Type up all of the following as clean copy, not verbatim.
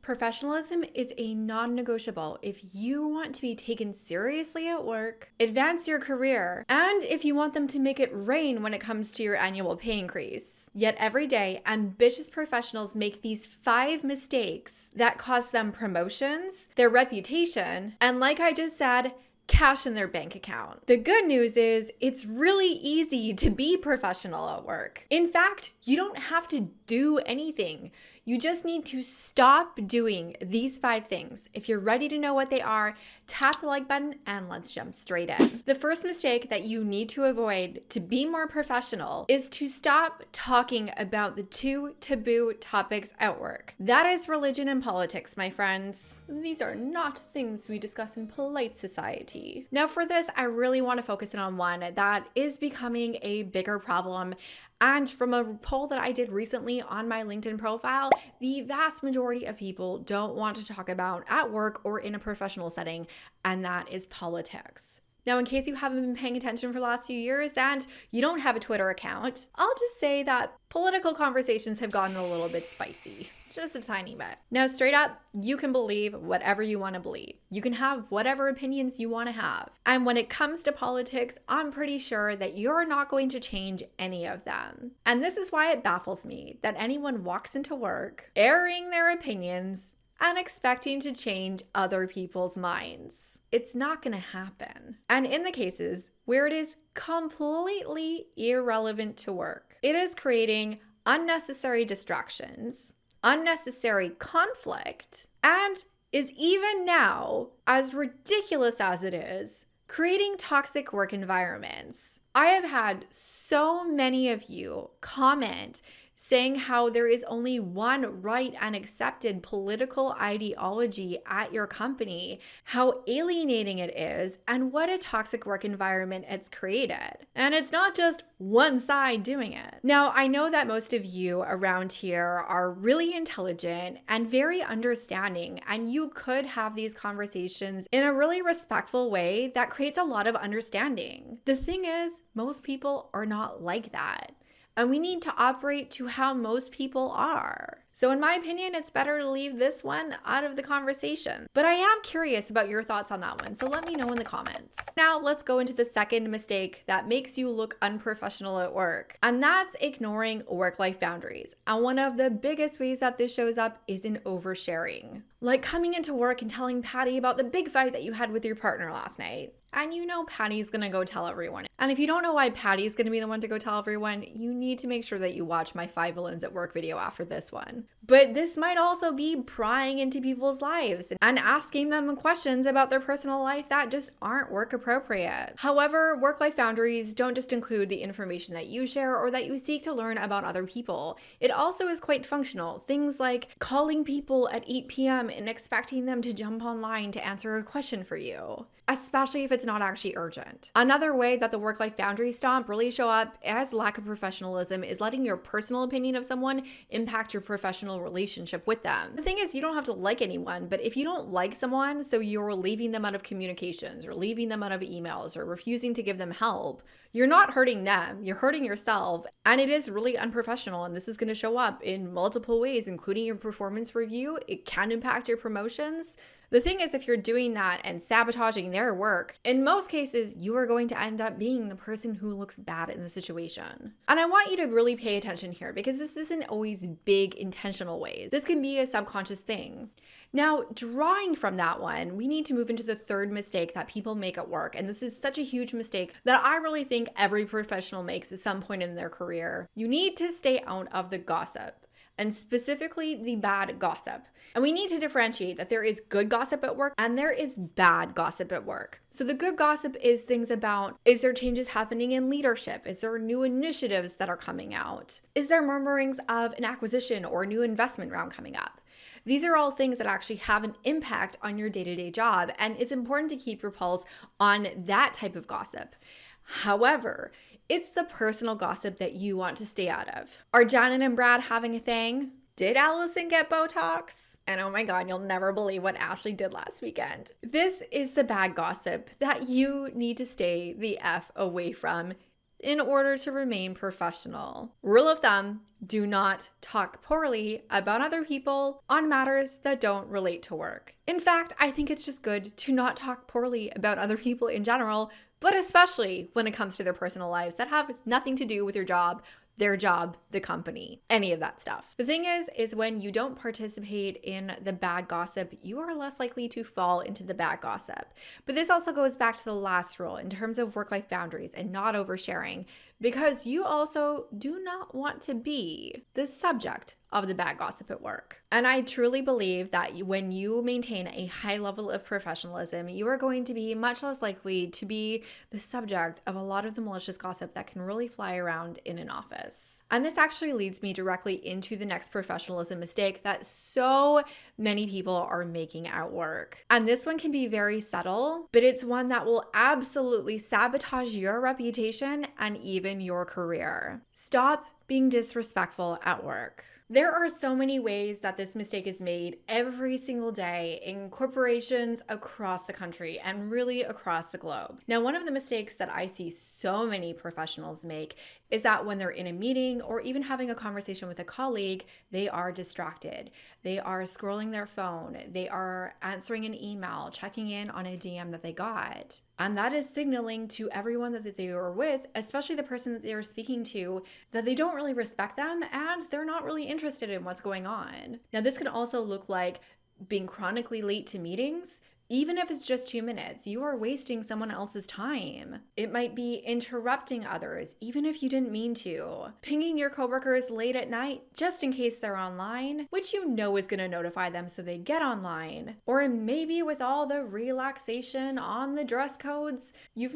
Professionalism is a non-negotiable if you want to be taken seriously at work, advance your career, and if you want them to make it rain when it comes to your annual pay increase. Yet every day, ambitious professionals make these 5 mistakes that cost them promotions, their reputation, and like I just said, cash in their bank account. The good news is it's really easy to be professional at work. In fact, you don't have to do anything. You just need to stop doing these 5 things. If you're ready to know what they are, tap the like button and let's jump straight in. The first mistake that you need to avoid to be more professional is to stop talking about the 2 taboo topics at work. That is religion and politics, my friends. These are not things we discuss in polite society. Now for this, I really want to focus in on one that is becoming a bigger problem. And from a poll that I did recently on my LinkedIn profile, the vast majority of people don't want to talk about at work or in a professional setting, and that is politics. Now, in case you haven't been paying attention for the last few years and you don't have a Twitter account, I'll just say that political conversations have gotten a little bit spicy. Just a tiny bit. Now, straight up, you can believe whatever you want to believe. You can have whatever opinions you want to have. And when it comes to politics, I'm pretty sure that you're not going to change any of them. And this is why it baffles me that anyone walks into work airing their opinions and expecting to change other people's minds. It's not going to happen. And in the cases where it is completely irrelevant to work, it is creating unnecessary distractions, unnecessary conflict, and is even now, as ridiculous as it is, creating toxic work environments. I have had so many of you comment saying how there is only one right and accepted political ideology at your company, how alienating it is, and what a toxic work environment it's created. And it's not just one side doing it. Now, I know that most of you around here are really intelligent and very understanding, and you could have these conversations in a really respectful way that creates a lot of understanding. The thing is, most people are not like that. And we need to operate to how most people are. So in my opinion, it's better to leave this one out of the conversation. But I am curious about your thoughts on that one, so let me know in the comments. Now let's go into the second mistake that makes you look unprofessional at work, and that's ignoring work-life boundaries. And one of the biggest ways that this shows up is in oversharing. Like coming into work and telling Patty about the big fight that you had with your partner last night. And you know Patty's gonna go tell everyone. And if you don't know why Patty's gonna be the one to go tell everyone, you need to make sure that you watch my 5 villains at work video after this one. But this might also be prying into people's lives and asking them questions about their personal life that just aren't work appropriate. However, work-life boundaries don't just include the information that you share or that you seek to learn about other people. It also is quite functional. Things like calling people at 8 p.m. and expecting them to jump online to answer a question for you, especially if it's not actually urgent. Another way that the work-life boundary stomp really show up as lack of professionalism is letting your personal opinion of someone impact your professional relationship with them. The thing is, you don't have to like anyone, but if you don't like someone, so you're leaving them out of communications or leaving them out of emails or refusing to give them help, you're not hurting them, you're hurting yourself. And it is really unprofessional, and this is going to show up in multiple ways, including your performance review. It can impact your promotions. The thing is, if you're doing that and sabotaging their work, in most cases, you are going to end up being the person who looks bad in the situation. And I want you to really pay attention here because this isn't always big intentional ways. This can be a subconscious thing. Now, drawing from that one, we need to move into the third mistake that people make at work. And this is such a huge mistake that I really think every professional makes at some point in their career. You need to stay out of the gossip, and specifically the bad gossip. And we need to differentiate that there is good gossip at work and there is bad gossip at work. So the good gossip is things about, is there changes happening in leadership? Is there new initiatives that are coming out? Is there murmurings of an acquisition or a new investment round coming up? These are all things that actually have an impact on your day-to-day job, and it's important to keep your pulse on that type of gossip. However, it's the personal gossip that you want to stay out of. Are Janet and Brad having a thing? Did Allison get Botox? And oh my God, you'll never believe what Ashley did last weekend. This is the bad gossip that you need to stay the F away from in order to remain professional. Rule of thumb, do not talk poorly about other people on matters that don't relate to work. In fact, I think it's just good to not talk poorly about other people in general, but especially when it comes to their personal lives that have nothing to do with your job, their job, the company, any of that stuff. The thing is when you don't participate in the bad gossip, you are less likely to fall into the bad gossip. But this also goes back to the last rule in terms of work-life boundaries and not oversharing, because you also do not want to be the subject of the bad gossip at work. And I truly believe that when you maintain a high level of professionalism, you are going to be much less likely to be the subject of a lot of the malicious gossip that can really fly around in an office. And this actually leads me directly into the next professionalism mistake that so many people are making at work. And this one can be very subtle, but it's one that will absolutely sabotage your reputation and even your career. Stop being disrespectful at work. There are so many ways that this mistake is made every single day in corporations across the country and really across the globe. Now, one of the mistakes that I see so many professionals make is that when they're in a meeting or even having a conversation with a colleague, they are distracted. They are scrolling their phone. They are answering an email, checking in on a DM that they got. And that is signaling to everyone that they are with, especially the person that they are speaking to, that they don't really respect them and they're not really interested in what's going on. Now, this can also look like being chronically late to meetings. Even if it's just 2 minutes, you are wasting someone else's time. It might be interrupting others, even if you didn't mean to. Pinging your coworkers late at night, just in case they're online, which you know is gonna notify them so they get online. Or maybe with all the relaxation on the dress codes, you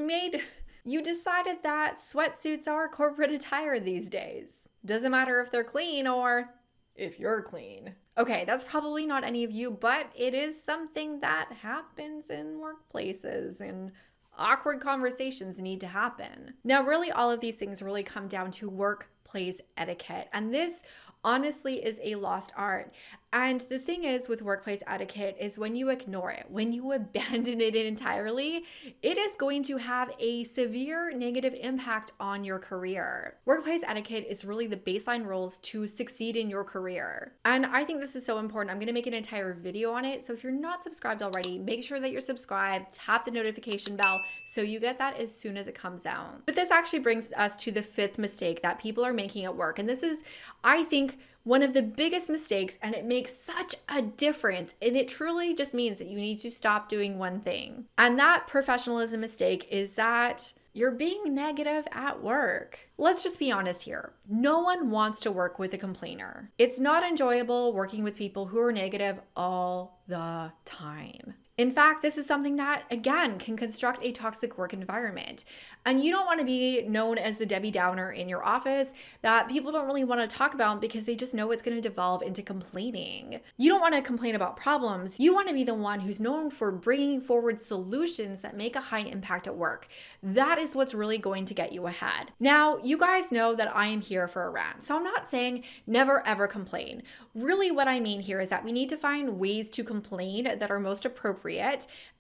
decided that sweatsuits are corporate attire these days. Doesn't matter if they're clean or if you're clean. Okay, that's probably not any of you, but it is something that happens in workplaces and awkward conversations need to happen. Now, really, all of these things really come down to workplace etiquette. And this honestly is a lost art. And the thing is with workplace etiquette is when you ignore it, when you abandon it entirely, it is going to have a severe negative impact on your career. Workplace etiquette is really the baseline rules to succeed in your career. And I think this is so important. I'm going to make an entire video on it. So if you're not subscribed already, make sure that you're subscribed, tap the notification bell so you get that as soon as it comes out. But this actually brings us to the fifth mistake that people are making at work. And this is, I think, one of the biggest mistakes, and it makes such a difference. And it truly just means that you need to stop doing one thing. And that professionalism mistake is that you're being negative at work. Let's just be honest here. No one wants to work with a complainer. It's not enjoyable working with people who are negative all the time. In fact, this is something that, again, can construct a toxic work environment. And you don't want to be known as the Debbie Downer in your office that people don't really want to talk about because they just know it's going to devolve into complaining. You don't want to complain about problems. You want to be the one who's known for bringing forward solutions that make a high impact at work. That is what's really going to get you ahead. Now, you guys know that I am here for a rant. So I'm not saying never ever complain. Really what I mean here is that we need to find ways to complain that are most appropriate.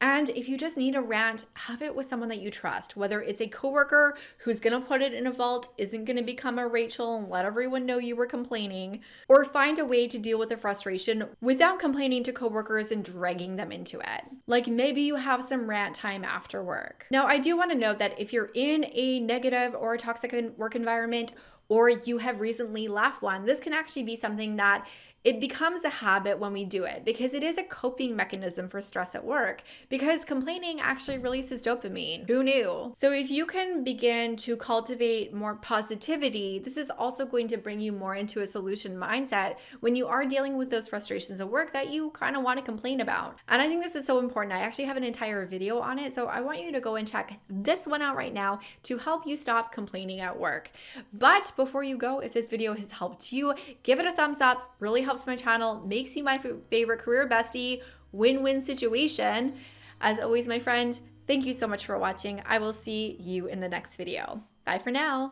And if you just need a rant, have it with someone that you trust, whether it's a coworker who's going to put it in a vault, isn't going to become a Rachel and let everyone know you were complaining, or find a way to deal with the frustration without complaining to coworkers and dragging them into it. Like maybe you have some rant time after work. Now, I do want to note that if you're in a negative or a toxic work environment, or you have recently left one, this can actually be something that it becomes a habit when we do it because it is a coping mechanism for stress at work because complaining actually releases dopamine. Who knew? So if you can begin to cultivate more positivity, this is also going to bring you more into a solution mindset when you are dealing with those frustrations at work that you kind of want to complain about. And I think this is so important. I actually have an entire video on it. So I want you to go and check this one out right now to help you stop complaining at work. But before you go, if this video has helped you, give it a thumbs up. Really helps my channel, makes you my favorite career bestie, win-win situation. As always, my friend, thank you so much for watching. I will see you in the next video. Bye for now.